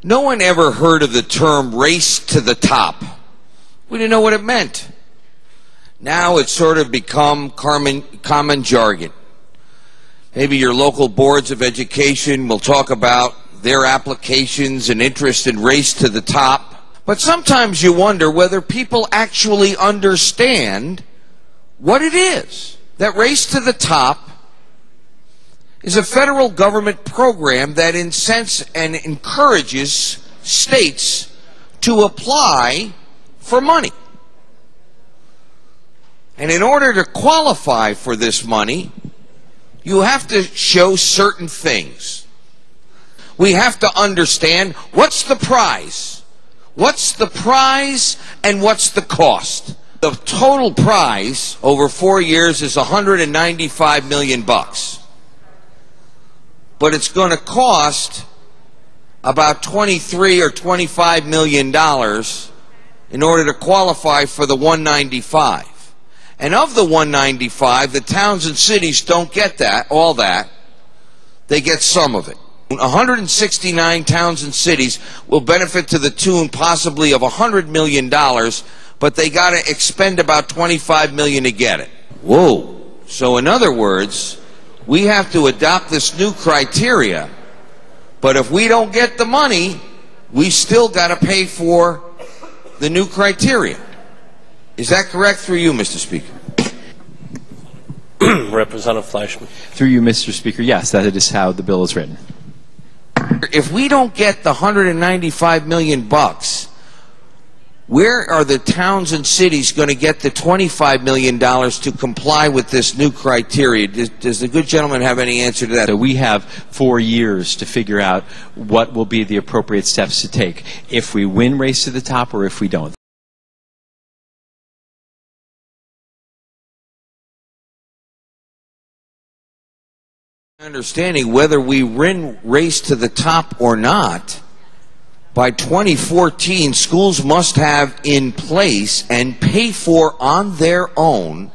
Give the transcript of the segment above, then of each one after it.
No one ever heard of the term race to the top. We didn't know what it meant. Now it's sort of become common jargon. Maybe your local boards of education will talk about their applications and interest in race to the top. But sometimes you wonder whether people actually understand what it is. That race to the top is a federal government program that incents and encourages states to apply for money. And in order to qualify for this money, you have to show certain things. We have to understand what's the prize. What's the prize and what's the cost? The total prize over 4 years is $195 million. But it's going to cost about $23 or $25 million in order to qualify for the 195. And of the 195, the towns and cities don't get that, all that. They get some of it. 169 towns and cities will benefit to the tune possibly of $100 million, but they got to expend about $25 million to get it. Whoa. So in other words, we have to adopt this new criteria, but if we don't get the money, we still got to pay for the new criteria. Is that correct? Through you, Mr. Speaker. Representative Fleischman. Through you, Mr. Speaker, yes, that is how the bill is written. If we don't get the $195 million, where are the towns and cities going to get the $25 million to comply with this new criteria? Does the good gentleman have any answer to that? So we have 4 years to figure out what will be the appropriate steps to take if we win Race to the Top or if we don't. Understanding whether we win Race to the Top or not, by 2014, schools must have in place and pay for on their own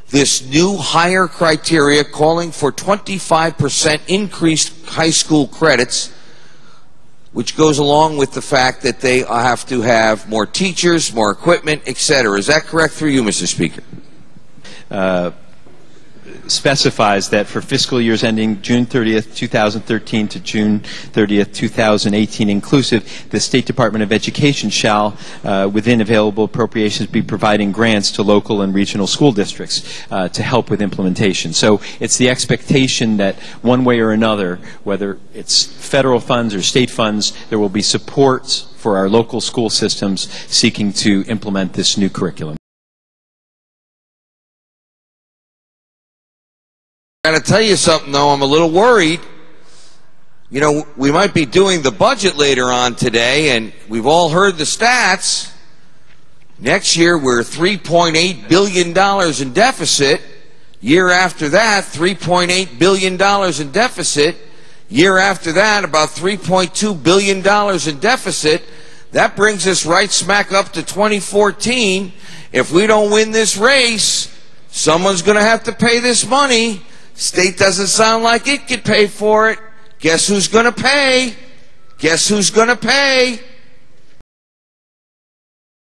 this new higher criteria calling for 25% increased high school credits, which goes along with the fact that they have to have more teachers, more equipment, etc. Is that correct? Through you, Mr. Speaker. Specifies that for fiscal years ending June 30th, 2013 to June 30th, 2018 inclusive, the State Department of Education shall, within available appropriations, be providing grants to local and regional school districts to help with implementation. So it's the expectation that one way or another, whether it's federal funds or state funds, there will be supports for our local school systems seeking to implement this new curriculum. I got to tell you something, though. I'm a little worried. You know, we might be doing the budget later on today, and we've all heard the stats. Next year, we're $3.8 billion in deficit. Year after that, $3.8 billion in deficit. Year after that, about $3.2 billion in deficit. That brings us right smack up to 2014. If we don't win this race, someone's going to have to pay this money. State doesn't sound like it could pay for it. Guess who's going to pay? Guess who's going to pay?